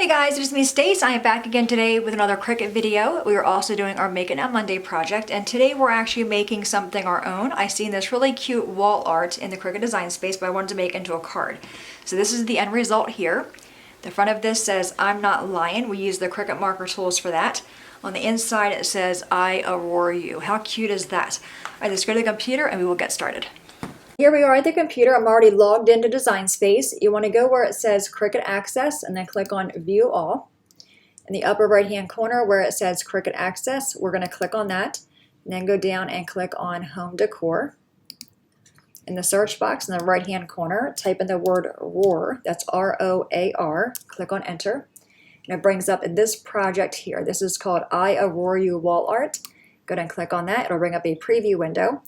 Hey guys, it's me Stace. I am back again today with another Cricut video. We are also doing our Make It On Monday project, and today we're actually making something our own. I seen this really cute wall art in the Cricut design space, but I wanted to make it into a card. So this is the end result here. The front of this says, "I'm not lying." We use the Cricut marker tools for that. On the inside it says, "I aurora you." How cute is that? Alright, let's go to the computer and we will get started. Here we are at the computer. I'm already logged into Design Space. You want to go where it says Cricut Access and then click on View All. In the upper right hand corner where it says Cricut Access, we're going to click on that and then go down and click on Home Decor. In the search box in the right hand corner, type in the word ROAR, that's R-O-A-R, click on Enter. And it brings up this project here. This is called I Aurora You Wall Art. Go ahead and click on that. It'll bring up a preview window.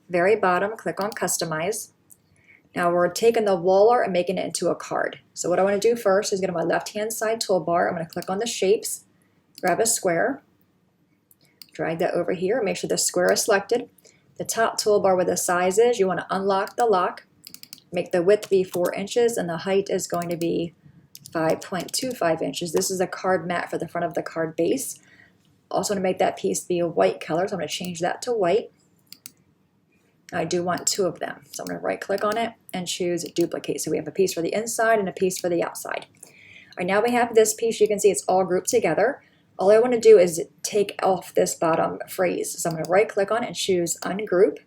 Very bottom, click on Customize. Now we're taking the wall art and making it into a card. So what I want to do first is go to my left-hand side toolbar. I'm going to click on the shapes, grab a square, drag that over here, make sure the square is selected. The top toolbar where the size is, you want to unlock the lock, make the width be 4 inches, and the height is going to be 5.25 inches. This is a card mat for the front of the card base. Also want to make that piece be a white color, so I'm going to change that to white. I do want 2 of them. So I'm going to right click on it and choose duplicate. So we have a piece for the inside and a piece for the outside. All right, now we have this piece. You can see it's all grouped together. All I want to do is take off this bottom phrase. So I'm going to right click on it and choose ungroup.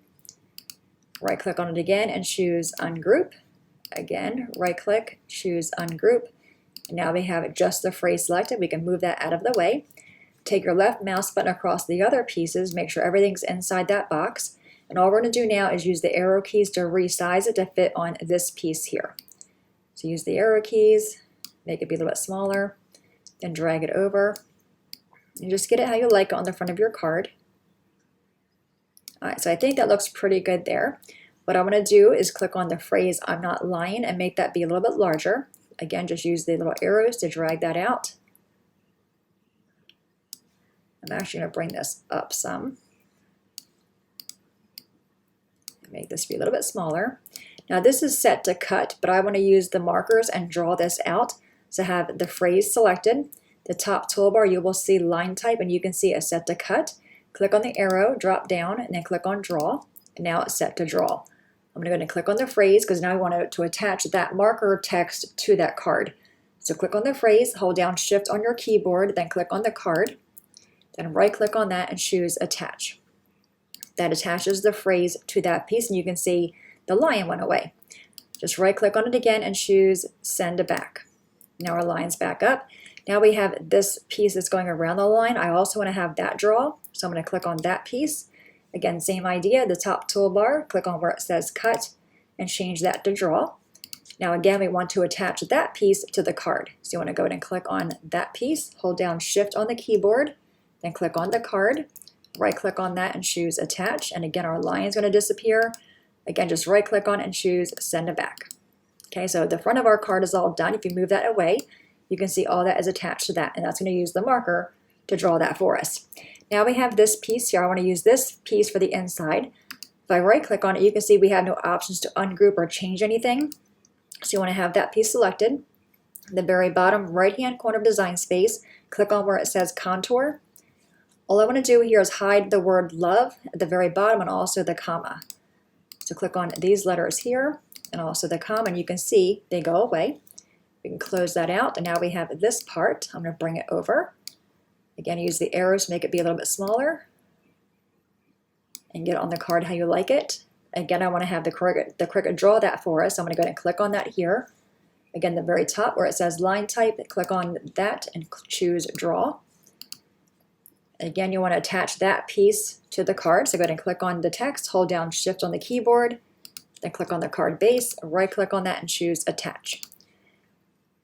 Right click on it again and choose ungroup. Again, right click, choose ungroup. And now we have just the phrase selected. We can move that out of the way. Take your left mouse button across the other pieces. Make sure everything's inside that box. And all we're going to do now is use the arrow keys to resize it to fit on this piece here. So use the arrow keys, make it be a little bit smaller, then drag it over. And just get it how you like it on the front of your card. All right, so I think that looks pretty good there. What I'm going to do is click on the phrase "I'm not lying" and make that be a little bit larger. Again, just use the little arrows to drag that out. I'm actually going to bring this up some. Make this be a little bit smaller. Now this is set to cut, but I want to use the markers and draw this out. So have the phrase selected. The top toolbar, you will see line type, and you can see it's set to cut. Click on the arrow, drop down, and then click on draw. And now it's set to draw. I'm going to go ahead and click on the phrase because now I want to attach that marker text to that card. So click on the phrase, hold down Shift on your keyboard, then click on the card. Then right click on that and choose Attach. That attaches the phrase to that piece, and you can see the lion went away. Just right click on it again and choose Send to Back. Now our line's back up. Now we have this piece that's going around the line. I also want to have that draw, so I'm going to click on that piece. Again, same idea, the top toolbar, click on where it says Cut and change that to Draw. Now again, we want to attach that piece to the card. So you want to go ahead and click on that piece, hold down Shift on the keyboard, then click on the card. Right click on that and choose Attach, and again our line is going to disappear. Again, just right click on it and choose Send it Back. Okay, so the front of our card is all done. If you move that away, you can see all that is attached to that, and that's going to use the marker to draw that for us. Now we have this piece here. I want to use this piece for the inside. If I right click on it, you can see we have no options to ungroup or change anything. So you want to have that piece selected. The very bottom right hand corner of Design Space, click on where it says Contour. All I want to do here is hide the word love at the very bottom and also the comma. So click on these letters here and also the comma, and you can see they go away. We can close that out, and now we have this part. I'm going to bring it over. Again, use the arrows to make it be a little bit smaller and get it on the card how you like it. Again, I want to have the Cricut draw that for us. So I'm going to go ahead and click on that here. Again, the very top where it says line type, click on that and choose Draw. Again, you want to attach that piece to the card. So go ahead and click on the text, hold down Shift on the keyboard, then click on the card base, right click on that and choose Attach.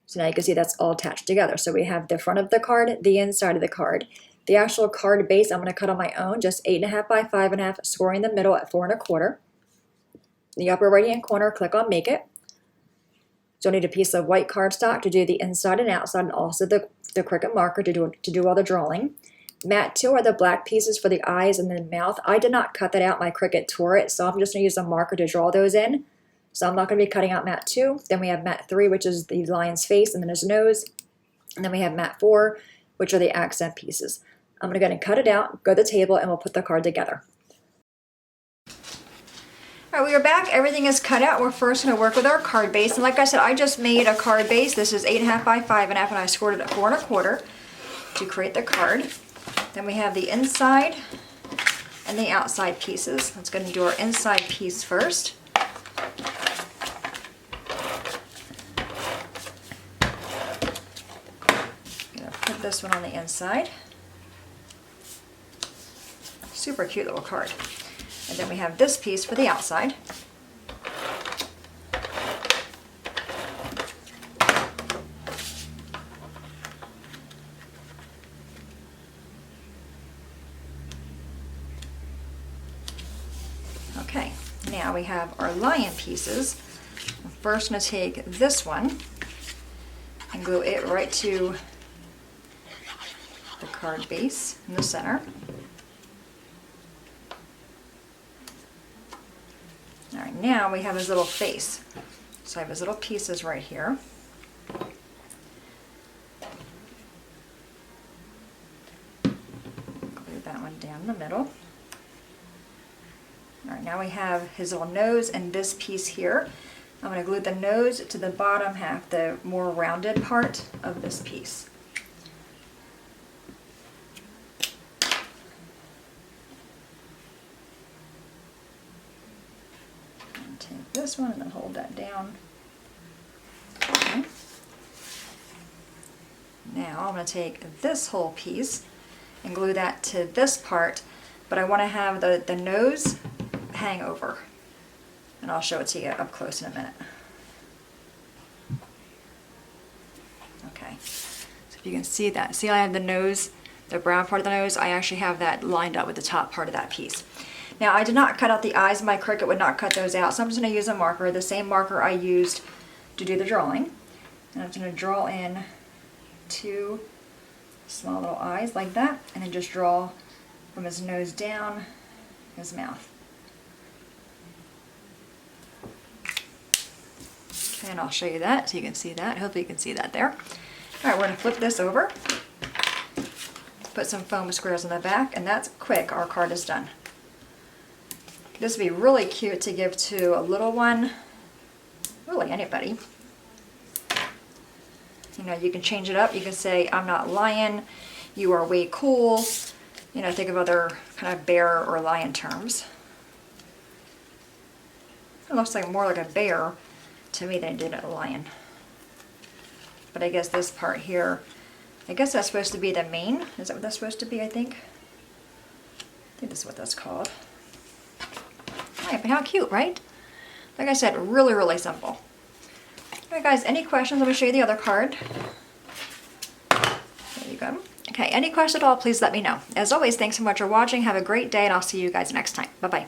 So now you can see that's all attached together. So we have the front of the card, the inside of the card. The actual card base I'm going to cut on my own, just 8.5 by 5.5, scoring the middle at 4 1/4. In the upper right hand corner, click on Make It. So you'll need a piece of white cardstock to do the inside and outside, and also the Cricut marker to do all the drawing. Mat 2 are the black pieces for the eyes and the mouth. I did not cut that out. My Cricut tore it, so I'm just going to use a marker to draw those in. So I'm not going to be cutting out mat 2. Then we have mat 3, which is the lion's face and then his nose. And then we have mat 4, which are the accent pieces. I'm going to go ahead and cut it out, go to the table, and we'll put the card together. All right, we are back. Everything is cut out. We're first going to work with our card base. And like I said, I just made a card base. This is 8.5 by 5.5, and I scored it at 4 1/4 to create the card. Then we have the inside and the outside pieces. Let's go ahead and do our inside piece first. Put this one on the inside. Super cute little card. And then we have this piece for the outside. Okay, now we have our lion pieces. I'm first going to take this one and glue it right to the card base in the center. All right, now we have his little face. So I have his little pieces right here. Glue that one down the middle. All right, now we have his little nose and this piece here. I'm going to glue the nose to the bottom half, the more rounded part of this piece. Take this one and then hold that down. Okay. Now I'm going to take this whole piece and glue that to this part, but I want to have the nose hang over. And I'll show it to you up close in a minute. Okay, so if you can see that. See, I have the nose, the brown part of the nose, I actually have that lined up with the top part of that piece. Now, I did not cut out the eyes. My Cricut would not cut those out, so I'm just going to use a marker, the same marker I used to do the drawing. And I'm just going to draw in 2 small little eyes like that, and then just draw from his nose down his mouth. Okay, and I'll show you that so you can see that. Hopefully you can see that there. All right, we're going to flip this over, put some foam squares on the back, and that's quick. Our card is done. This would be really cute to give to a little one, really anybody. You know, you can change it up. You can say, I'm not lion, you are way cool. You know, think of other kind of bear or lion terms. It looks like more like a bear to me than it did a lion. But I guess this part here, I guess that's supposed to be the mane. Is that what that's supposed to be, I think? I think that's what that's called. But how cute, right? Like I said, really, really simple. Alright guys, any questions? Let me show you the other card. There you go. Okay, any questions at all, please let me know. As always, thanks so much for watching. Have a great day, and I'll see you guys next time. Bye-bye.